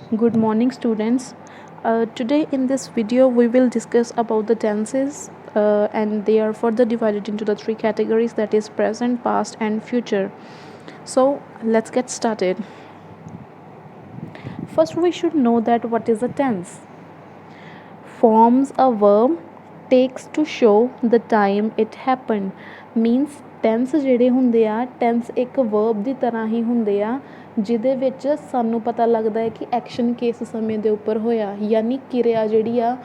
Good morning, students. Today in this video we will discuss about the tenses and they are further divided into the three categories, that is present, past and future. So let's get started. First we should know that what is a tense. Forms a verb, takes to show the time it happened. Means tense ਜਿਹੜੇ ਹੁੰਦੇ ਆ, tens ਇੱਕ verb ਦੀ ਤਰ੍ਹਾਂ ਹੀ ਹੁੰਦੇ ਆ ਜਿਹਦੇ ਵਿੱਚ ਸਾਨੂੰ ਪਤਾ ਲੱਗਦਾ ਹੈ ਕਿ ਐਕਸ਼ਨ ਕਿਸ ਸਮੇਂ ਦੇ ਉੱਪਰ ਹੋਇਆ, ਯਾਨੀ ਕਿਰਿਆ ਜਿਹੜੀ ਆ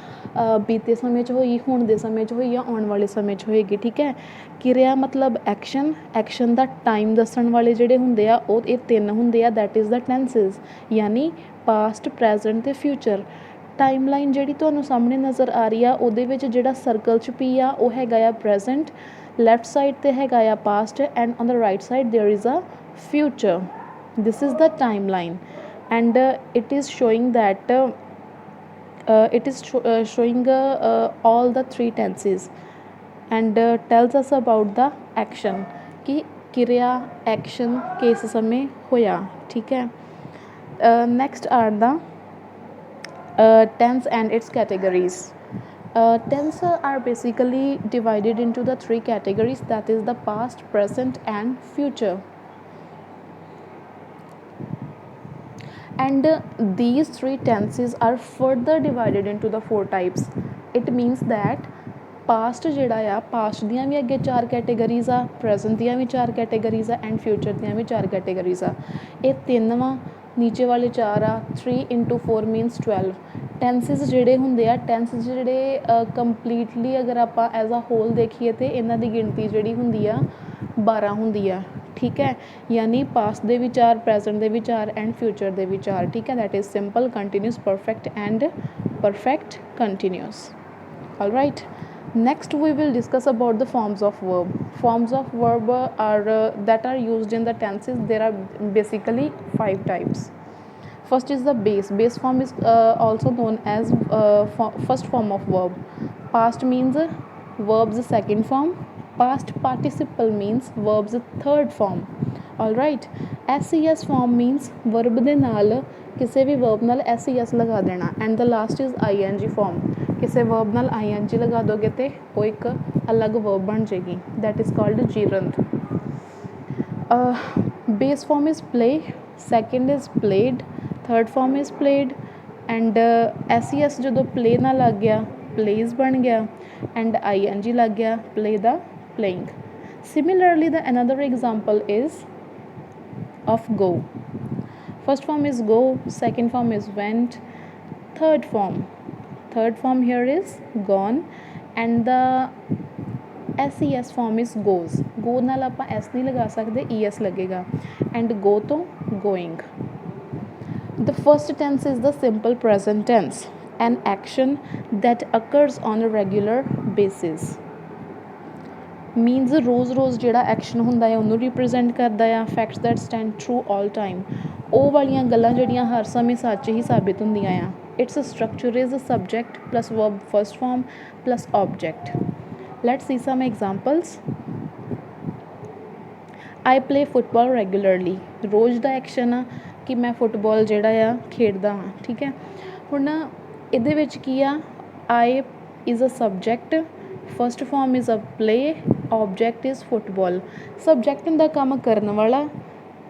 ਬੀਤੇ ਸਮੇਂ 'ਚ ਹੋਈ, ਹੁਣ ਦੇ ਸਮੇਂ 'ਚ ਹੋਈ ਜਾਂ ਆਉਣ ਵਾਲੇ ਸਮੇਂ 'ਚ ਹੋਏਗੀ। ਠੀਕ ਹੈ, ਕਿਰਿਆ ਮਤਲਬ ਐਕਸ਼ਨ, ਐਕਸ਼ਨ ਦਾ ਟਾਈਮ ਦੱਸਣ ਵਾਲੇ ਜਿਹੜੇ ਹੁੰਦੇ ਆ ਉਹ ਇਹ ਤਿੰਨ ਹੁੰਦੇ ਆ, ਦੈਟ ਇਜ਼ ਦਾ ਟੈਂਸਿਸ, ਯਾਨੀ ਪਾਸਟ, ਪ੍ਰੈਜ਼ੈਂਟ ਅਤੇ ਫਿਊਚਰ। ਟਾਈਮ ਲਾਈਨ ਜਿਹੜੀ ਤੁਹਾਨੂੰ ਸਾਹਮਣੇ ਨਜ਼ਰ ਆ ਰਹੀ ਆ ਉਹਦੇ ਵਿੱਚ ਜਿਹੜਾ ਸਰਕਲ 'ਚ ਪੀ ਆ ਉਹ ਹੈਗਾ ਆ ਪ੍ਰੈਜ਼ੈਂਟ, left side ਤੇ ਹੈਗਾ ਆ past and on the right side there is a future. This is the timeline and it is showing that showing all the three tenses and tells us about the action ਕਿ ਕਿਰਿਆ action ਕਿਸ ਸਮੇਂ ਹੋਇਆ। ਠੀਕ ਹੈ, next are the tense and its categories. Tense are basically divided into the three categories, that is the past, present and future. And these three tenses are further divided into the four types. It means that past ਜਿਹੜਾ ਆ, past ਦੀਆਂ ਵੀ ਅੱਗੇ ਚਾਰ categories ਆ, present ਦੀਆਂ ਵੀ ਚਾਰ categories ਆ and future ਦੀਆਂ ਵੀ ਚਾਰ ਕੈਟੇਗਰੀਜ਼ ਆ। ਇਹ ਤਿੰਨ ਵਾ, ਨੀਚੇ ਵਾਲੇ ਚਾਰ ਆ, 3 into 4 means 12। ਟੈਂਸਿਸ ਜਿਹੜੇ ਹੁੰਦੇ ਆ, ਟੈਂਸਿਸ ਜਿਹੜੇ ਕੰਪਲੀਟਲੀ ਅਗਰ ਆਪਾਂ ਐਜ਼ ਆ ਹੋਲ ਦੇਖੀਏ ਤਾਂ ਇਹਨਾਂ ਦੀ ਗਿਣਤੀ ਜਿਹੜੀ ਹੁੰਦੀ ਆ 12 ਹੁੰਦੀ ਆ। ਠੀਕ ਹੈ, ਯਾਨੀ ਪਾਸਟ ਦੇ ਵੀ ਚਾਰ, ਪ੍ਰੈਜ਼ੈਂਟ ਦੇ ਵੀ ਚਾਰ ਐਂਡ ਫਿਊਚਰ ਦੇ ਵੀ ਚਾਰ। ਠੀਕ ਹੈ, that is simple, continuous, perfect and perfect continuous. all right, next we will discuss about the forms of verb. Forms of verb are that are used in the tenses. There are basically 5 types. First is the base form is also known as first form of verb. Past means verb's second form, past participle means verb's third form. all right, ses form means verb ਦੇ ਨਾਲ ਕਿਸੇ ਵੀ verb ਨਾਲ ses ਲਗਾ ਦੇਣਾ and the last is ing form. ਕਿਸੇ verb ਨਾਲ ing ਲਗਾ ਦੋਗੇ ਤੇ ਉਹ ਇੱਕ ਅਲੱਗ verb ਬਣ ਜਾਏਗੀ, that is called gerund. Base form is play, second is played, third form is played and ses ਜਦੋਂ play ਨਾਲ ਲੱਗ ਗਿਆ plays ਬਣ ਗਿਆ and ing ਲੱਗ ਗਿਆ play the playing. Similarly, the another example is of go. First form is go, second form is went, third form here is gone and the ses form is goes. go ਨਾਲ ਆਪਾਂ s ਨਹੀਂ ਲਗਾ ਸਕਦੇ, es ਲੱਗੇਗਾ and go ਤੋਂ going. The first tense is the simple present tense, an action that occurs on a regular basis. Means ਰੋਜ਼ ਜਿਹੜਾ action ਹੁੰਦਾ ਹੈ ਉਹਨੂੰ ਰਿਪਰੈਜ਼ੈਂਟ ਕਰਦਾ ਆ। Facts that stand through all time, ਉਹ ਵਾਲੀਆਂ ਗੱਲਾਂ ਜਿਹੜੀਆਂ ਹਰ ਸਮੇਂ ਸੱਚ ਹੀ ਸਾਬਿਤ ਹੁੰਦੀਆਂ ਆ। It's structure is subject plus verb first form plus object. Let's see some examples. I play football regularly, ਰੋਜ਼ ਦਾ ਐਕਸ਼ਨ ਆ ਕਿ ਮੈਂ ਫੁੱਟਬਾਲ ਜਿਹੜਾ ਆ ਖੇਡਦਾ ਹਾਂ। ਠੀਕ ਹੈ, ਹੁਣ ਇਹਦੇ ਵਿੱਚ ਕੀ ਆ, I is a subject, first form is a play, object is football. Subject ਹੁੰਦਾ ਕੰਮ ਕਰਨ ਵਾਲਾ,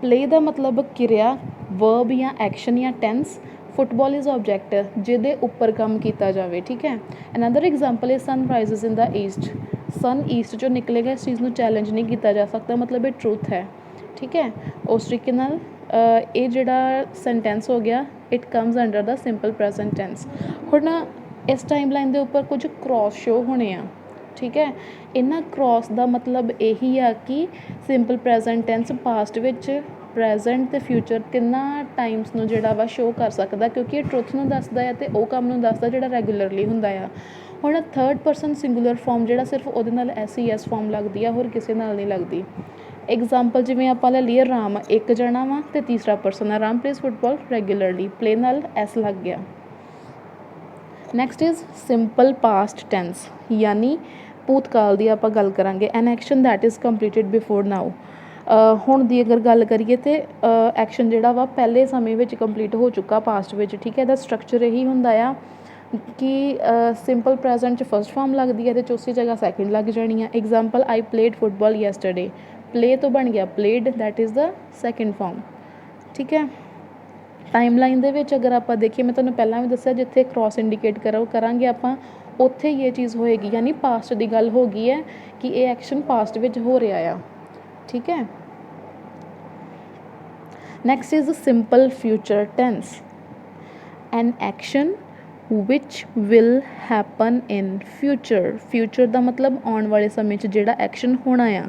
ਪਲੇ ਦਾ ਮਤਲਬ ਕਿਰਿਆ, ਵਰਬ ਜਾਂ ਐਕਸ਼ਨ ਜਾਂ ਟੈਂਸ, ਫੁੱਟਬਾਲ ਇਜ਼ ਆਬਜੈਕਟ ਜਿਹਦੇ ਉੱਪਰ ਕੰਮ ਕੀਤਾ ਜਾਵੇ। ਠੀਕ ਹੈ, another example is sun rises in the east, sun east 'ਚੋਂ ਨਿਕਲੇਗਾ, ਇਸ ਚੀਜ਼ ਨੂੰ ਚੈਲੰਜ ਨਹੀਂ ਕੀਤਾ ਜਾ ਸਕਦਾ, ਮਤਲਬ ਇਹ ਟਰੂਥ ਹੈ। ਠੀਕ ਹੈ, ਉਸ ਤਰੀਕੇ ਨਾਲ ਇਹ ਜਿਹੜਾ ਸੈਂਟੈਂਸ ਹੋ ਗਿਆ it comes under the simple present tense. ਹੁਣ ਇਸ ਟਾਈਮ ਲਾਈਨ ਦੇ ਉੱਪਰ ਕੁਝ ਕ੍ਰੋਸ ਸ਼ੋ ਹੋਣੇ ਆ। ਠੀਕ ਹੈ, ਇਹਨਾਂ ਕ੍ਰੋਸ ਦਾ ਮਤਲਬ ਇਹੀ ਆ ਕਿ ਸਿੰਪਲ ਪ੍ਰੈਜ਼ੈਂਟ ਟੈਂਸ ਪਾਸਟ ਵਿੱਚ, ਪ੍ਰੈਜ਼ੈਂਟ ਅਤੇ ਫਿਊਚਰ ਤਿੰਨਾਂ ਟਾਈਮਸ ਨੂੰ ਜਿਹੜਾ ਵਾ ਸ਼ੋ ਕਰ ਸਕਦਾ, ਕਿਉਂਕਿ ਇਹ ਟਰੁੱਥ ਨੂੰ ਦੱਸਦਾ ਹੈ ਅਤੇ ਉਹ ਕੰਮ ਨੂੰ ਦੱਸਦਾ ਜਿਹੜਾ ਰੈਗੂਲਰਲੀ ਹੁੰਦਾ ਆ। ਹੁਣ ਥਰਡ ਪਰਸਨ ਸਿੰਗੂਲਰ ਫਾਰਮ ਜਿਹੜਾ ਸਿਰਫ ਉਹਦੇ ਨਾਲ ses ਫਾਰਮ ਲੱਗਦੀ ਆ, ਹੋਰ ਕਿਸੇ ਨਾਲ ਨਹੀਂ ਲੱਗਦੀ। ਐਗਜ਼ਾਮਪਲ ਜਿਵੇਂ ਆਪਾਂ ਲੈ ਲਈਏ, ਰਾਮ ਇੱਕ ਜਣਾ ਵਾ ਅਤੇ ਤੀਸਰਾ ਪਰਸਨ ਆ, Ram plays football regularly, play ਨਾਲ ਐਸ ਲੱਗ ਗਿਆ। Next is simple past tense, ਯਾਨੀ ਭੂਤਕਾਲ ਦੀ ਆਪਾਂ ਗੱਲ ਕਰਾਂਗੇ। An action that is completed before now, ਹੁਣ ਦੀ ਅਗਰ ਗੱਲ ਕਰੀਏ ਤਾਂ ਐਕਸ਼ਨ ਜਿਹੜਾ ਵਾ ਪਹਿਲੇ ਸਮੇਂ ਵਿੱਚ ਕੰਪਲੀਟ ਹੋ ਚੁੱਕਾ ਪਾਸਟ ਵਿੱਚ, ਠੀਕ ਹੈ। ਇਹਦਾ ਸਟਰਕਚਰ ਇਹੀ ਹੁੰਦਾ ਆ ਕਿ ਸਿੰਪਲ ਪ੍ਰੈਜ਼ੈਂਟ 'ਚ ਫਸਟ ਫਾਰਮ ਲੱਗਦੀ ਹੈ ਅਤੇ ਚੌਥੀ ਜਗ੍ਹਾ ਸੈਕਿੰਡ ਲੱਗ ਜਾਣੀ ਆ। Example, I played football yesterday, play ਤੋਂ ਬਣ ਗਿਆ played, that is the second form, ਠੀਕ ਹੈ। ਟਾਈਮ ਲਾਈਨ ਦੇ ਵਿੱਚ ਅਗਰ ਆਪਾਂ ਦੇਖੀਏ, ਮੈਂ ਤੁਹਾਨੂੰ ਪਹਿਲਾਂ ਵੀ ਦੱਸਿਆ ਜਿੱਥੇ ਕ੍ਰੋਸ ਇੰਡੀਕੇਟ ਕਰਾਂਗੇ ਆਪਾਂ, ਉੱਥੇ ਹੀ ਇਹ ਚੀਜ਼ ਹੋਏਗੀ, ਯਾਨੀ ਪਾਸਟ ਦੀ ਗੱਲ ਹੋ ਗਈ ਹੈ ਕਿ ਇਹ ਐਕਸ਼ਨ ਪਾਸਟ ਵਿੱਚ ਹੋ ਰਿਹਾ ਆ, ਠੀਕ ਹੈ। Next is simple future tense, an action which will happen in future. Future ਦਾ ਮਤਲਬ ਆਉਣ ਵਾਲੇ ਸਮੇਂ 'ਚ ਜਿਹੜਾ ਐਕਸ਼ਨ ਹੋਣਾ ਆ।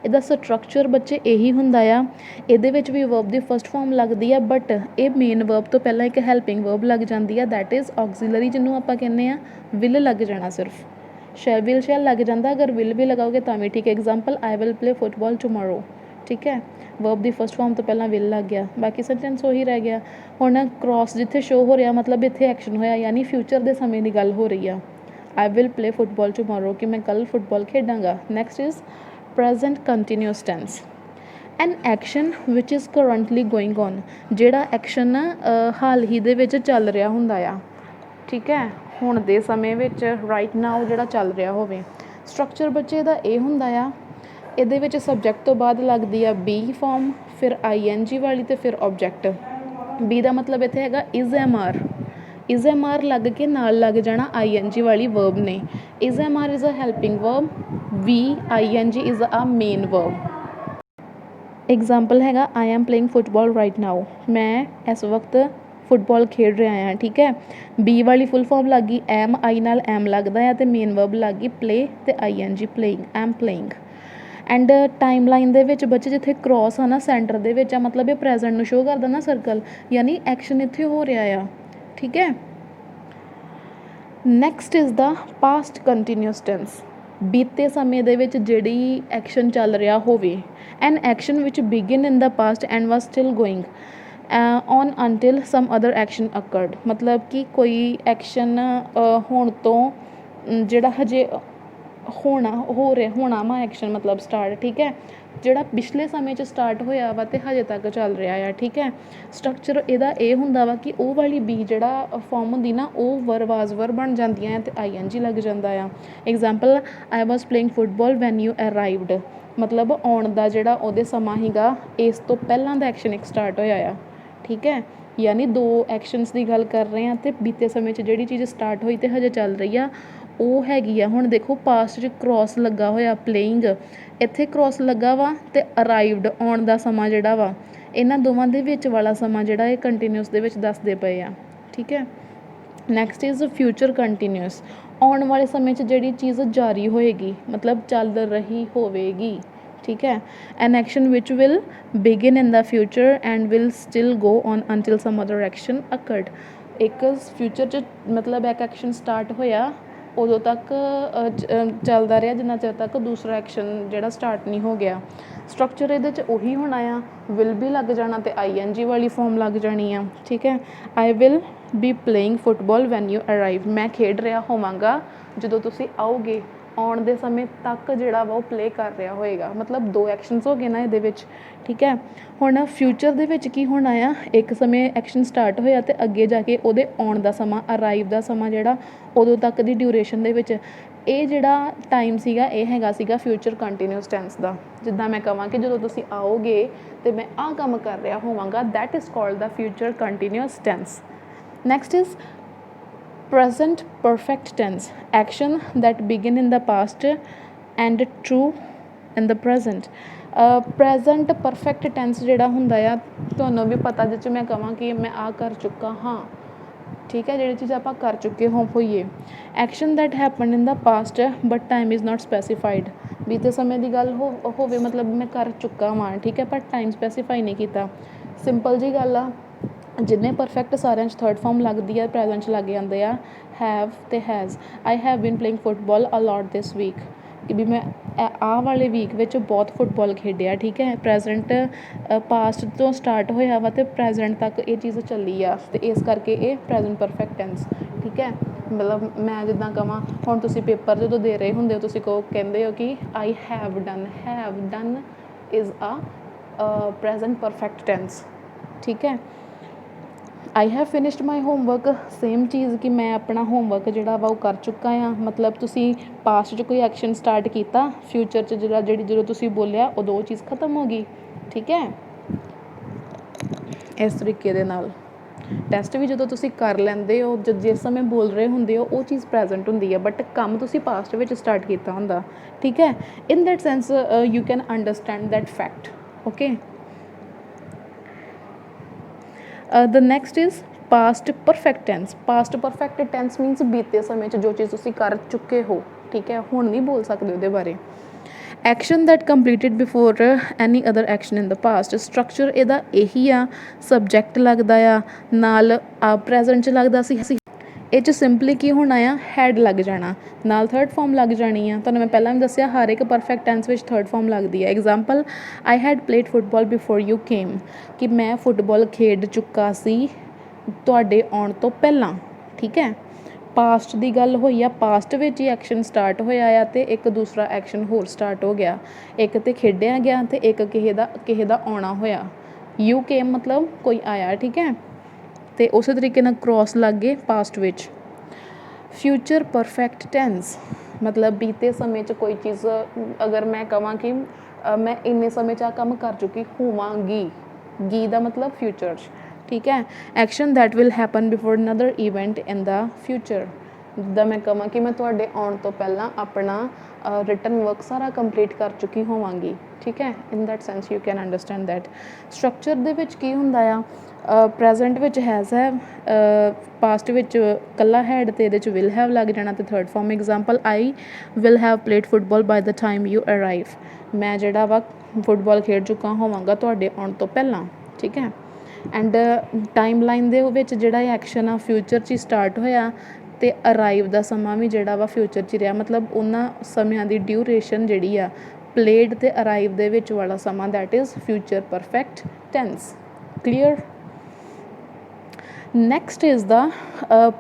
ਇਹਦਾ ਸਟਰਕਚਰ ਬੱਚੇ ਇਹੀ ਹੁੰਦਾ ਆ, ਇਹਦੇ ਵਿੱਚ ਵੀ ਵਰਬ ਦੀ ਫਸਟ ਫਾਰਮ ਲੱਗਦੀ ਆ, ਬਟ ਇਹ ਮੇਨ ਵਰਬ ਤੋਂ ਪਹਿਲਾਂ ਇੱਕ ਹੈਲਪਿੰਗ ਵਰਬ ਲੱਗ ਜਾਂਦੀ ਆ, ਦੈਟ ਇਜ਼ ਆਕਸੀਲਰੀ, ਜਿਹਨੂੰ ਆਪਾਂ ਕਹਿੰਦੇ ਆ ਵਿਲ ਲੱਗ ਜਾਣਾ ਸਿਰਫ। ਵਿਲ ਸ਼ੈਲ ਲੱਗ ਜਾਂਦਾ, ਅਗਰ ਵਿਲ ਵੀ ਲਗਾਓਗੇ ਤਾਂ ਵੀ ਠੀਕ ਹੈ। Example, I will play football tomorrow, ਠੀਕ ਹੈ। ਵਰਬ ਦੀ ਫਸਟ ਫਾਰਮ ਤੋਂ ਪਹਿਲਾਂ ਵਿਲ ਲੱਗ ਗਿਆ, ਬਾਕੀ ਸੈਂਟੈਂਸ ਉਹੀ ਰਹਿ ਗਿਆ। ਹੁਣ ਕ੍ਰੋਸ ਜਿੱਥੇ ਸ਼ੋ ਹੋ ਰਿਹਾ, ਮਤਲਬ ਇੱਥੇ ਐਕਸ਼ਨ ਹੋਇਆ, ਯਾਨੀ ਫਿਊਚਰ ਦੇ ਸਮੇਂ ਦੀ ਗੱਲ ਹੋ ਰਹੀ ਆ। I will play football tomorrow, ਕਿ ਮੈਂ ਕੱਲ੍ਹ ਫੁੱਟਬਾਲ ਖੇਡਾਂਗਾ। Next is present continuous tense, an action which is currently going on. ਜਿਹੜਾ ਐਕਸ਼ਨ ਹਾਲ ਹੀ ਦੇ ਵਿੱਚ ਚੱਲ ਰਿਹਾ ਹੁੰਦਾ ਆ, ਠੀਕ ਹੈ, ਹੁਣ ਦੇ ਸਮੇਂ ਵਿੱਚ, ਰਾਈਟ ਨਾਓ ਜਿਹੜਾ ਚੱਲ ਰਿਹਾ ਹੋਵੇ। ਸਟਰਕਚਰ ਬੱਚੇ ਦਾ ਇਹ ਹੁੰਦਾ ਆ, ਇਹਦੇ ਵਿੱਚ ਸਬਜੈਕਟ ਤੋਂ ਬਾਅਦ ਲੱਗਦੀ ਆ ਬੀ ਫਾਰਮ, ਫਿਰ ING ਵਾਲੀ ਅਤੇ ਫਿਰ ਆਬਜੈਕਟ। ਬੀ ਦਾ ਮਤਲਬ ਇੱਥੇ ਹੈਗਾ is am are, is am are ਲੱਗ ਕੇ ਨਾਲ ਲੱਗ ਜਾਣਾ ING ਵਾਲੀ ਵਰਬ ਨੇ। Is am are is a helping verb, ING is a main verb. Example ਹੈਗਾ, I am playing football right now, ਮੈਂ ਇਸ ਵਕਤ ਫੁੱਟਬਾਲ ਖੇਡ ਰਿਹਾ ਹਾਂ, ਠੀਕ ਹੈ। ਬੀ ਵਾਲੀ ਫੁੱਲ ਫਾਰਮ ਲੱਗ ਗਈ, ਐਮ, ਆਈ ਨਾਲ ਐਮ ਲੱਗਦਾ ਹੈ, ਅਤੇ ਮੇਨ ਵਰਬ ਲੱਗ ਗਈ ਪਲੇ ਅਤੇ ING, playing, M playing. End time line ਦੇ ਵਿੱਚ ਬੱਚੇ ਜਿੱਥੇ ਕ੍ਰੋਸ ਆ ਨਾ ਸੈਂਟਰ ਦੇ ਵਿੱਚ ਆ, ਮਤਲਬ ਇਹ ਪ੍ਰੈਜ਼ੈਂਟ ਨੂੰ ਸ਼ੋ ਕਰਦਾ ਨਾ ਸਰਕਲ, ਯਾਨੀ ਐਕਸ਼ਨ ਇੱਥੇ ਹੋ ਰਿਹਾ ਆ, ਠੀਕ ਹੈ। Next is the past continuous tense, ਬੀਤੇ ਸਮੇਂ ਦੇ ਵਿੱਚ ਜਿਹੜੀ ਐਕਸ਼ਨ ਚੱਲ ਰਿਹਾ ਹੋਵੇ। An action which begin in the past and was still going on until some other action occurred. ਮਤਲਬ ਕਿ ਕੋਈ ਐਕਸ਼ਨ ਹੋਣ ਤੋਂ ਜਿਹੜਾ ਹਜੇ ਹੋਣਾ ਵਾ ਐਕਸ਼ਨ, ਮਤਲਬ ਸਟਾਰਟ, ਠੀਕ ਹੈ, ਜਿਹੜਾ ਪਿਛਲੇ ਸਮੇਂ 'ਚ ਸਟਾਰਟ ਹੋਇਆ ਵਾ ਅਤੇ ਹਜੇ ਤੱਕ ਚੱਲ ਰਿਹਾ ਆ, ਠੀਕ ਹੈ। ਸਟਰਕਚਰ ਇਹਦਾ ਇਹ ਹੁੰਦਾ ਵਾ ਕਿ ਉਹ ਵਾਲੀ ਬੀ ਜਿਹੜਾ ਫਾਰਮ ਹੁੰਦੀ ਨਾ, ਉਹ ਵਾਜ਼ ਵਰ ਬਣ ਜਾਂਦੀਆਂ ਅਤੇ ING ਲੱਗ ਜਾਂਦਾ ਆ। Example, I was playing football when you arrived, ਮਤਲਬ ਆਉਣ ਦਾ ਜਿਹੜਾ ਉਹਦੇ ਸਮਾਂ ਸੀਗਾ, ਇਸ ਤੋਂ ਪਹਿਲਾਂ ਦਾ ਐਕਸ਼ਨ ਇੱਕ ਸਟਾਰਟ ਹੋਇਆ ਆ, ਠੀਕ ਹੈ। ਯਾਨੀ ਦੋ ਐਕਸ਼ਨਸ ਦੀ ਗੱਲ ਕਰ ਰਹੇ ਹਾਂ, ਅਤੇ ਬੀਤੇ ਸਮੇਂ 'ਚ ਜਿਹੜੀ ਚੀਜ਼ ਸਟਾਰਟ ਹੋਈ ਅਤੇ ਹਜੇ ਚੱਲ ਰਹੀ ਆ, ਉਹ ਹੈਗੀ ਆ। ਹੁਣ ਦੇਖੋ ਪਾਸਟ 'ਚ ਕ੍ਰੋਸ ਲੱਗਾ ਹੋਇਆ ਪਲੇਇੰਗ, ਇੱਥੇ ਕ੍ਰੋਸ ਲੱਗਾ ਵਾ, ਅਤੇ ਅਰਾਈਵਡ ਆਉਣ ਦਾ ਸਮਾਂ ਜਿਹੜਾ ਵਾ, ਇਹਨਾਂ ਦੋਵਾਂ ਦੇ ਵਿੱਚ ਵਾਲਾ ਸਮਾਂ ਜਿਹੜਾ ਇਹ ਕੰਟੀਨਿਊਸ ਦੇ ਵਿੱਚ ਦੱਸਦੇ ਪਏ ਆ, ਠੀਕ ਹੈ। ਨੈਕਸਟ ਇਜ਼ ਫਿਊਚਰ ਕੰਟੀਨਿਊਸ, ਆਉਣ ਵਾਲੇ ਸਮੇਂ 'ਚ ਜਿਹੜੀ ਚੀਜ਼ ਜਾਰੀ ਹੋਏਗੀ, ਮਤਲਬ ਚੱਲ ਰਹੀ ਹੋਵੇਗੀ, ਠੀਕ ਹੈ। An action which will begin in the future and will still go on until some other action occurred. ਇੱਕ ਫਿਊਚਰ 'ਚ ਮਤਲਬ ਇੱਕ ਐਕਸ਼ਨ ਸਟਾਰਟ ਹੋਇਆ, ਉਦੋਂ ਤੱਕ ਚੱਲਦਾ ਰਿਹਾ ਜਿੰਨਾ ਚਿਰ ਤੱਕ ਦੂਸਰਾ ਐਕਸ਼ਨ ਜਿਹੜਾ ਸਟਾਰਟ ਨਹੀਂ ਹੋ ਗਿਆ। ਸਟਰਕਚਰ ਇਹਦੇ 'ਚ ਉਹੀ ਹੋਣਾ ਆ, ਵਿਲ ਵੀ ਲੱਗ ਜਾਣਾ ਅਤੇ ING ਵਾਲੀ ਫਾਰਮ ਲੱਗ ਜਾਣੀ ਆ, ਠੀਕ ਹੈ। I will be playing football when you arrive, ਮੈਂ ਖੇਡ ਰਿਹਾ ਹੋਵਾਂਗਾ ਜਦੋਂ ਤੁਸੀਂ ਆਓਗੇ। ਆਉਣ ਦੇ ਸਮੇਂ ਤੱਕ ਜਿਹੜਾ ਵਾ ਉਹ ਪਲੇ ਕਰ ਰਿਹਾ ਹੋਏਗਾ, ਮਤਲਬ ਦੋ ਐਕਸ਼ਨਸ ਹੋ ਗਏ ਨਾ ਇਹਦੇ ਵਿੱਚ, ਠੀਕ ਹੈ। ਹੁਣ ਫਿਊਚਰ ਦੇ ਵਿੱਚ ਕੀ ਹੋਣਾ ਆ, ਇੱਕ ਸਮੇਂ ਐਕਸ਼ਨ ਸਟਾਰਟ ਹੋਇਆ ਅਤੇ ਅੱਗੇ ਜਾ ਕੇ ਉਹਦੇ ਆਉਣ ਦਾ ਸਮਾਂ, ਅਰਾਈਵ ਦਾ ਸਮਾਂ ਜਿਹੜਾ, ਉਦੋਂ ਤੱਕ ਦੀ ਡਿਊਰੇਸ਼ਨ ਦੇ ਵਿੱਚ, ਇਹ ਜਿਹੜਾ ਟਾਈਮ ਸੀਗਾ ਇਹ ਹੈਗਾ ਸੀਗਾ ਫਿਊਚਰ ਕੰਟੀਨਿਊਸ ਟੈਂਸ ਦਾ। ਜਿੱਦਾਂ ਮੈਂ ਕਹਾਂ ਕਿ ਜਦੋਂ ਤੁਸੀਂ ਆਓਗੇ ਅਤੇ ਮੈਂ ਆਹ ਕੰਮ ਕਰ ਰਿਹਾ ਹੋਵਾਂਗਾ, that is called the future continuous tense. Next is present perfect tense, action that begin in the past and true in the present. present perfect tense ਜਿਹੜਾ ਹੁੰਦਾ ਆ, ਤੁਹਾਨੂੰ ਵੀ ਪਤਾ, ਜਿਹ 'ਚ ਮੈਂ ਕਹਾਂ ਕਿ ਮੈਂ ਆਹ ਕਰ ਚੁੱਕਾ ਹਾਂ, ਠੀਕ ਹੈ, ਜਿਹੜੀ ਚੀਜ਼ ਆਪਾਂ ਕਰ ਚੁੱਕੇ ਹੋਈਏ। Action that happen in the past but time is not specified, ਬੀਤੇ ਸਮੇਂ ਦੀ ਗੱਲ ਹੋਵੇ, ਮਤਲਬ ਮੈਂ ਕਰ ਚੁੱਕਾ ਵਾਂ, ਠੀਕ ਹੈ, ਪਰ ਟਾਈਮ ਸਪੈਸੀਫਾਈ ਨਹੀਂ ਕੀਤਾ। ਸਿੰਪਲ ਜਿਹੀ ਗੱਲ ਆ, ਜਿੰਨੇ ਪਰਫੈਕਟ ਸਾਰਿਆਂ 'ਚ ਥਰਡ ਫਾਰਮ ਲੱਗਦੀ ਆ, ਪ੍ਰੈਜ਼ੈਂਟ 'ਚ ਲੱਗ ਜਾਂਦੇ ਆ ਹੈਵ ਅਤੇ has. I have been playing football a lot this week, ਕਿ ਵੀ ਮੈਂ ਆਹ ਵਾਲੇ ਵੀਕ ਵਿੱਚ ਬਹੁਤ ਫੁੱਟਬਾਲ ਖੇਡਿਆ, ਠੀਕ ਹੈ। ਪ੍ਰੈਜ਼ੈਂਟ ਪਾਸਟ ਤੋਂ ਸਟਾਰਟ ਹੋਇਆ ਵਾ ਅਤੇ ਪ੍ਰੈਜ਼ੈਂਟ ਤੱਕ ਇਹ ਚੀਜ਼ ਚੱਲੀ ਆ, ਅਤੇ ਇਸ ਕਰਕੇ ਇਹ ਪ੍ਰੈਜ਼ੈਂਟ ਪਰਫੈਕਟ ਟੈਂਸ, ਠੀਕ ਹੈ। ਮਤਲਬ ਮੈਂ ਜਿੱਦਾਂ ਕਹਾਂ, ਹੁਣ ਤੁਸੀਂ ਪੇਪਰ ਜਦੋਂ ਦੇ ਰਹੇ ਹੁੰਦੇ ਹੋ, ਤੁਸੀਂ ਕਹਿੰਦੇ ਹੋ ਕਿ I have done is a present perfect tense. ਠੀਕ ਹੈ। I have finished my homework, same ਚੀਜ਼ ਕਿ ਮੈਂ ਆਪਣਾ ਹੋਮਵਰਕ ਜਿਹੜਾ ਵਾ ਉਹ ਕਰ ਚੁੱਕਾ ਹਾਂ। ਮਤਲਬ ਤੁਸੀਂ ਪਾਸਟ 'ਚ ਕੋਈ ਐਕਸ਼ਨ ਸਟਾਰਟ ਕੀਤਾ, ਫਿਊਚਰ 'ਚ ਜਦੋਂ ਤੁਸੀਂ ਬੋਲਿਆ ਉਦੋਂ ਉਹ ਚੀਜ਼ ਖਤਮ ਹੋ ਗਈ। ਠੀਕ ਹੈ। ਇਸ ਤਰੀਕੇ ਦੇ ਨਾਲ ਟੈਸਟ ਵੀ ਜਦੋਂ ਤੁਸੀਂ ਕਰ ਲੈਂਦੇ ਹੋ, ਜਿਸ ਸਮੇਂ ਬੋਲ ਰਹੇ ਹੁੰਦੇ ਹੋ, ਉਹ ਚੀਜ਼ ਪ੍ਰੈਜ਼ੈਂਟ ਹੁੰਦੀ ਹੈ, ਬਟ ਕੰਮ ਤੁਸੀਂ ਪਾਸਟ ਵਿੱਚ ਸਟਾਰਟ ਕੀਤਾ ਹੁੰਦਾ। ਠੀਕ ਹੈ। In that sense you can understand that fact. Okay. The next is past perfect tense. Past perfect tense means ਬੀਤੇ ਸਮੇਂ 'ਚ ਜੋ ਚੀਜ਼ ਤੁਸੀਂ ਕਰ ਚੁੱਕੇ ਹੋ। ਠੀਕ ਹੈ। ਹੁਣ ਨਹੀਂ ਬੋਲ ਸਕਦੇ ਉਹਦੇ ਬਾਰੇ। Action that completed before any other action in the past. Structure ਇਹਦਾ ਇਹੀ ਆ, ਸਬਜੈਕਟ ਲੱਗਦਾ ਆ, ਨਾਲ ਪ੍ਰੈਜ਼ੈਂਟ 'ਚ ਲੱਗਦਾ ਸੀ। ਇਹ 'ਚ ਸਿੰਪਲੀ ਕੀ ਹੋਣਾ ਆ, ਹੈਡ ਲੱਗ ਜਾਣਾ, ਨਾਲ ਥਰਡ ਫਾਰਮ ਲੱਗ ਜਾਣੀ ਆ। ਤੁਹਾਨੂੰ ਮੈਂ ਪਹਿਲਾਂ ਵੀ ਦੱਸਿਆ ਹਰ ਇੱਕ ਪਰਫੈਕਟ ਟੈਂਸ ਵਿੱਚ ਥਰਡ ਫਾਰਮ ਲੱਗਦੀ ਹੈ। Example, I had played football before you came, ਕਿ ਮੈਂ ਫੁੱਟਬਾਲ ਖੇਡ ਚੁੱਕਾ ਸੀ ਤੁਹਾਡੇ ਆਉਣ ਤੋਂ ਪਹਿਲਾਂ। ਠੀਕ ਹੈ। ਪਾਸਟ ਦੀ ਗੱਲ ਹੋਈ ਆ, ਪਾਸਟ ਵਿੱਚ ਹੀ ਐਕਸ਼ਨ ਸਟਾਰਟ ਹੋਇਆ ਆ ਅਤੇ ਇੱਕ ਦੂਸਰਾ ਐਕਸ਼ਨ ਹੋਰ ਸਟਾਰਟ ਹੋ ਗਿਆ। ਇੱਕ ਤਾਂ ਖੇਡਿਆ ਗਿਆ ਅਤੇ ਇੱਕ ਕਿਸੇ ਦਾ ਆਉਣਾ ਹੋਇਆ। ਯੂ ਕੇਮ ਮਤਲਬ ਕੋਈ ਆਇਆ। ਠੀਕ ਹੈ। ਅਤੇ ਉਸੇ ਤਰੀਕੇ ਨਾਲ ਕ੍ਰੋਸ ਲੱਗ ਗਏ ਪਾਸਟ ਵਿੱਚ। ਫਿਊਚਰ ਪਰਫੈਕਟ ਟੈਂਸ ਮਤਲਬ ਬੀਤੇ ਸਮੇਂ 'ਚ ਕੋਈ ਚੀਜ਼, ਅਗਰ ਮੈਂ ਕਹਾਂ ਕਿ ਮੈਂ ਇੰਨੇ ਸਮੇਂ 'ਚ ਆਹ ਕੰਮ ਕਰ ਚੁੱਕੀ ਹੋਵਾਂਗੀ, ਗੀ ਦਾ ਮਤਲਬ ਫਿਊਚਰ 'ਚ। ਠੀਕ ਹੈ। Action that will happen before another event in the future. ਜਿੱਦਾਂ ਮੈਂ ਕਹਾਂ ਕਿ ਮੈਂ ਤੁਹਾਡੇ ਆਉਣ ਤੋਂ ਪਹਿਲਾਂ ਆਪਣਾ ਰਿਟਨ ਵਰਕ ਸਾਰਾ ਕੰਪਲੀਟ ਕਰ ਚੁੱਕੀ ਹੋਵਾਂਗੀ। ਠੀਕ ਹੈ। In that sense you can understand that. Structure ਦੇ ਵਿੱਚ ਕੀ ਹੁੰਦਾ ਆ, ਪ੍ਰੈਜ਼ੈਂਟ ਵਿੱਚ ਹੈਜ਼ ਹੈਵ, ਪਾਸਟ ਵਿੱਚ ਇਕੱਲਾ ਹੈਡ ਅਤੇ ਇਹਦੇ 'ਚ ਵਿਲ ਹੈਵ ਲੱਗ ਜਾਣਾ ਅਤੇ third farm. Example, I will have played football bye the time you arrive. ਮੈਂ ਜਿਹੜਾ ਵਾ ਫੁੱਟਬਾਲ ਖੇਡ ਚੁੱਕਾ ਹੋਵਾਂਗਾ ਤੁਹਾਡੇ ਆਉਣ ਤੋਂ ਪਹਿਲਾਂ। ਠੀਕ ਹੈ। ਐਂਡ ਟਾਈਮ ਲਾਈਨ ਦੇ ਵਿੱਚ ਜਿਹੜਾ ਐਕਸ਼ਨ ਆ ਫਿਊਚਰ 'ਚ ਹੀ ਸਟਾਰਟ ਹੋਇਆ ਅਤੇ ਅਰਾਈਵ ਦਾ ਸਮਾਂ ਵੀ ਜਿਹੜਾ ਵਾ ਫਿਊਚਰ 'ਚ ਰਿਹਾ। ਮਤਲਬ ਉਹਨਾਂ ਸਮਿਆਂ ਦੀ ਡਿਊਰੇਸ਼ਨ ਜਿਹੜੀ ਆ ਪਲੇਡ ਅਤੇ ਅਰਾਈਵ ਦੇ ਵਿੱਚ ਵਾਲਾ ਸਮਾਂ, that is future perfect tense. Clear. Next is the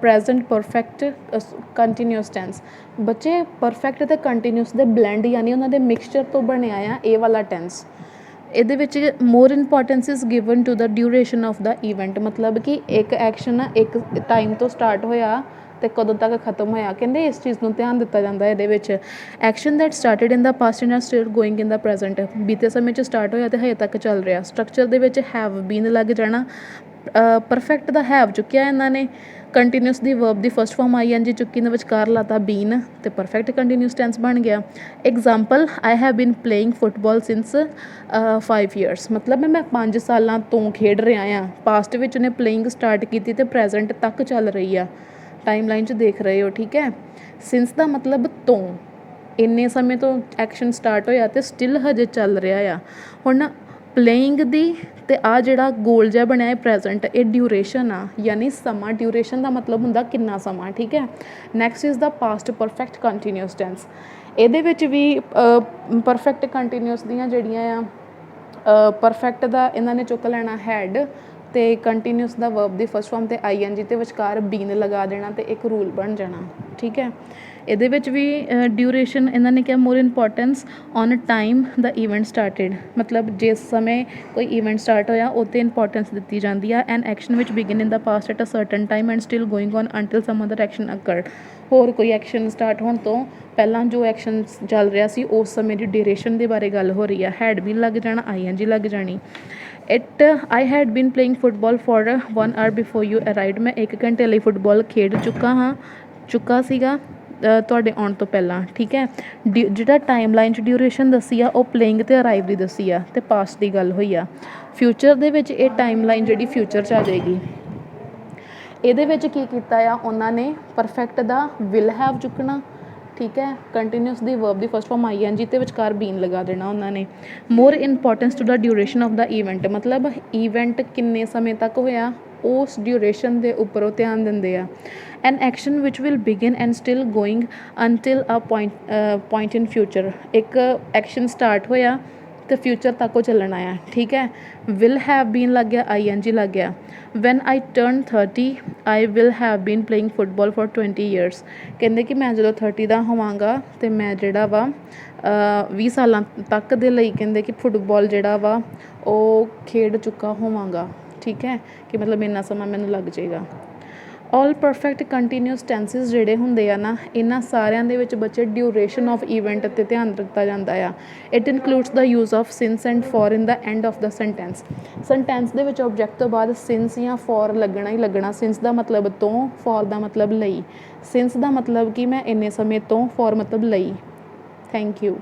present perfect continuous tense. ਬੱਚੇ ਪਰਫੈਕਟ ਅਤੇ ਕੰਟੀਨਿਊਸ ਦੇ ਬਲੈਂਡ ਯਾਨੀ ਉਹਨਾਂ ਦੇ ਮਿਕਸਚਰ ਤੋਂ ਬਣਿਆ ਆ ਇਹ ਵਾਲਾ ਟੈਂਸ। ਇਹਦੇ ਵਿੱਚ more importance is given to the duration of the event. ਮਤਲਬ ਕਿ ਇੱਕ ਐਕਸ਼ਨ ਇੱਕ ਟਾਈਮ ਤੋਂ ਸਟਾਰਟ ਹੋਇਆ ਅਤੇ ਕਦੋਂ ਤੱਕ ਖਤਮ ਹੋਇਆ। ਕਹਿੰਦੇ ਇਸ ਚੀਜ਼ ਨੂੰ ਧਿਆਨ ਦਿੱਤਾ ਜਾਂਦਾ ਇਹਦੇ ਵਿੱਚ। Action that started in the past and are still going in the present. ਬੀਤੇ ਸਮੇਂ 'ਚ ਸਟਾਰਟ ਹੋਇਆ ਅਤੇ ਹਜੇ ਤੱਕ ਚੱਲ ਰਿਹਾ। ਸਟਰਕਚਰ ਦੇ ਵਿੱਚ ਹੈਵ ਬੀਨ ਲੱਗ ਜਾਣਾ। ਪਰਫੈਕਟ ਦਾ ਹੈਵ ਚੁੱਕਿਆ ਇਹਨਾਂ ਨੇ, ਕੰਟੀਨਿਊਸ ਦੀ ਵਰਬ ਦੀ ਫਸਟ ਫਾਰਮ ਆਈ ਐਨ ਜੀ ਚੁੱਕੀ ਨੇ, ਵਿਚਕਾਰ ਲਾਤਾ ਬੀਨ ਅਤੇ ਪਰਫੈਕਟ ਕੰਟੀਨਿਊਸ ਟੈਂਸ ਬਣ ਗਿਆ। Example, I have been playing football since 5 years। ਮਤਲਬ ਮੈਂ 5 ਸਾਲਾਂ ਤੋਂ ਖੇਡ ਰਿਹਾ ਹਾਂ। ਪਾਸਟ ਵਿੱਚ ਉਹਨੇ ਪਲੇਇੰਗ ਸਟਾਰਟ ਕੀਤੀ ਅਤੇ ਪ੍ਰੈਜ਼ੈਂਟ ਤੱਕ ਚੱਲ ਰਹੀ ਆ। ਟਾਈਮ ਲਾਈਨ 'ਚ ਦੇਖ ਰਹੇ ਹੋ। ਠੀਕ ਹੈ। ਸਿੰਸ ਦਾ ਮਤਲਬ ਤੋਂ, ਇੰਨੇ ਸਮੇਂ ਤੋਂ ਐਕਸ਼ਨ ਸਟਾਰਟ ਹੋਇਆ ਅਤੇ ਸਟਿਲ ਹਜੇ ਚੱਲ ਰਿਹਾ ਆ। ਹੁਣ ਪਲੇਇੰਗ ਦੀ ਅਤੇ ਆਹ ਜਿਹੜਾ ਗੋਲ ਜਿਹਾ ਬਣਿਆ ਇਹ ਪ੍ਰੈਜ਼ੈਂਟ, ਇਹ ਡਿਊਰੇਸ਼ਨ ਆ, ਯਾਨੀ ਸਮਾਂ। ਡਿਊਰੇਸ਼ਨ ਦਾ ਮਤਲਬ ਹੁੰਦਾ ਕਿੰਨਾ ਸਮਾਂ। ਠੀਕ ਹੈ। Next is the past perfect continuous tense. ਇਹਦੇ ਵਿੱਚ ਵੀ ਪਰਫੈਕਟ ਕੰਟੀਨਿਊਸ ਦੀਆਂ ਜਿਹੜੀਆਂ ਆ, ਪਰਫੈਕਟ ਦਾ ਇਹਨਾਂ ਨੇ ਚੁੱਕ ਲੈਣਾ ਹੈਡ ਅਤੇ ਕੰਟੀਨਿਊਸ ਦਾ ਵਰਬ ਦੀ ਫਸਟ ਫਾਰਮ 'ਤੇ ਆਈ ਐਨ ਜੀ ਅਤੇ ਵਿਚਕਾਰ ਬੀਨ ਲਗਾ ਦੇਣਾ ਅਤੇ ਇੱਕ ਰੂਲ ਬਣ ਜਾਣਾ। ਠੀਕ ਹੈ। ਇਹਦੇ ਵਿੱਚ ਵੀ ਡਿਊਰੇਸ਼ਨ ਇਹਨਾਂ ਨੇ ਕਿਹਾ more importance on time the event started. ਮਤਲਬ ਜਿਸ ਸਮੇਂ ਕੋਈ ਈਵੈਂਟ ਸਟਾਰਟ ਹੋਇਆ ਉਹ 'ਤੇ ਇੰਪੋਰਟੈਂਸ ਦਿੱਤੀ ਜਾਂਦੀ ਆ। ਐਨ ਐਕਸ਼ਨ ਵਿੱਚ begin in the past at a certain time and still going on until some other action occurred. ਹੋਰ ਕੋਈ ਐਕਸ਼ਨ ਸਟਾਰਟ ਹੋਣ ਤੋਂ ਪਹਿਲਾਂ ਜੋ ਐਕਸ਼ਨ ਚੱਲ ਰਿਹਾ ਸੀ ਉਸ ਸਮੇਂ ਦੀ ਡਿਊਰੇਸ਼ਨ ਦੇ ਬਾਰੇ ਗੱਲ ਹੋ ਰਹੀ ਆ। ਹੈਡ ਵੀ ਲੱਗ ਜਾਣਾ, ਆਈ ਐਨ ਜੀ ਲੱਗ ਜਾਣੀ। I had been playing football for 1 hour before you arrived. ਮੈਂ 1 ਘੰਟੇ ਲਈ ਫੁੱਟਬਾਲ ਖੇਡ ਚੁੱਕਾ ਸੀਗਾ ਤੁਹਾਡੇ ਆਉਣ ਤੋਂ ਪਹਿਲਾਂ। ਠੀਕ ਹੈ। ਜਿਹੜਾ ਟਾਈਮ ਲਾਈਨ 'ਚ ਡਿਊਰੇਸ਼ਨ ਦੱਸੀ ਆ ਉਹ ਪਲੇਇੰਗ ਅਤੇ ਅਰਾਈਵ ਦੀ ਦੱਸੀ ਆ ਅਤੇ ਪਾਸਟ ਦੀ ਗੱਲ ਹੋਈ ਆ। ਫਿਊਚਰ ਦੇ ਵਿੱਚ ਇਹ ਟਾਈਮ ਲਾਈਨ ਜਿਹੜੀ ਫਿਊਚਰ 'ਚ ਆ ਜਾਏਗੀ। ਇਹਦੇ ਵਿੱਚ ਕੀ ਕੀਤਾ ਆ ਉਹਨਾਂ ਨੇ, ਪਰਫੈਕਟ ਦਾ ਵਿਲ ਹੈਵ ਚੁੱਕਣਾ। ਠੀਕ ਹੈ। ਕੰਟੀਨਿਊਸ ਦੀ ਵਰਬ ਦੀ first form I N G ਅਤੇ ਵਿਚਕਾਰ ਬੀਨ ਲਗਾ ਦੇਣਾ ਉਹਨਾਂ ਨੇ। More importance to the duration of the event. ਮਤਲਬ ਈਵੈਂਟ ਕਿੰਨੇ ਸਮੇਂ ਤੱਕ ਹੋਇਆ ਉਸ ਡਿਊਰੇਸ਼ਨ ਦੇ ਉੱਪਰ ਉਹ ਧਿਆਨ ਦਿੰਦੇ ਆ। An action which will begin and still going until a point in future. ਇੱਕ ਐਕਸ਼ਨ ਸਟਾਰਟ ਹੋਇਆ ਅਤੇ ਫਿਊਚਰ ਤੱਕ ਉਹ ਚੱਲਣਾ ਆ। ਠੀਕ ਹੈ। ਵਿਲ ਹੈਵ ਬੀਨ ਲੱਗ ਗਿਆ, ਆਈ ਐਨ ਜੀ ਲੱਗ ਗਿਆ। When I turn 30 I will have been playing football for 20 years। ਕਹਿੰਦੇ ਕਿ ਮੈਂ ਜਦੋਂ 30 ਦਾ ਹੋਵਾਂਗਾ ਅਤੇ ਮੈਂ ਜਿਹੜਾ ਵਾ 20 ਸਾਲਾਂ ਤੱਕ ਦੇ ਲਈ ਕਹਿੰਦੇ ਕਿ ਫੁੱਟਬਾਲ ਜਿਹੜਾ ਵਾ ਉਹ ਖੇਡ ਚੁੱਕਾ ਹੋਵਾਂਗਾ, ਠੀਕ ਹੈ, ਕਿ ਮਤਲਬ ਇੰਨਾ ਸਮਾਂ ਮੈਨੂੰ ਲੱਗ ਜਾਏਗਾ। ਆਲ ਪਰਫੈਕਟ ਕੰਟੀਨਿਊਸ ਟੈਂਸਿਸ ਜਿਹੜੇ ਹੁੰਦੇ ਆ ਨਾ, ਇਹਨਾਂ ਸਾਰਿਆਂ ਦੇ ਵਿੱਚ ਬੱਚੇ ਡਿਊਰੇਸ਼ਨ ਆਫ ਈਵੈਂਟ 'ਤੇ ਧਿਆਨ ਦਿੱਤਾ ਜਾਂਦਾ ਆ। It includes the use of since and for in the end of the sentence. Sentence ਦੇ ਵਿੱਚ ਆਬਜੈਕਟ ਤੋਂ ਬਾਅਦ ਸਿੰਸ ਜਾਂ ਫੋਰ ਲੱਗਣਾ ਹੀ ਲੱਗਣਾ। ਸਿੰਸ ਦਾ ਮਤਲਬ ਤੋਂ, ਫੋਰ ਦਾ ਮਤਲਬ ਲਈ। ਸਿੰਸ ਦਾ ਮਤਲਬ ਕਿ ਮੈਂ ਇੰਨੇ ਸਮੇਂ ਤੋਂ, ਫੋਰ ਮਤਲਬ ਲਈ। Thank you.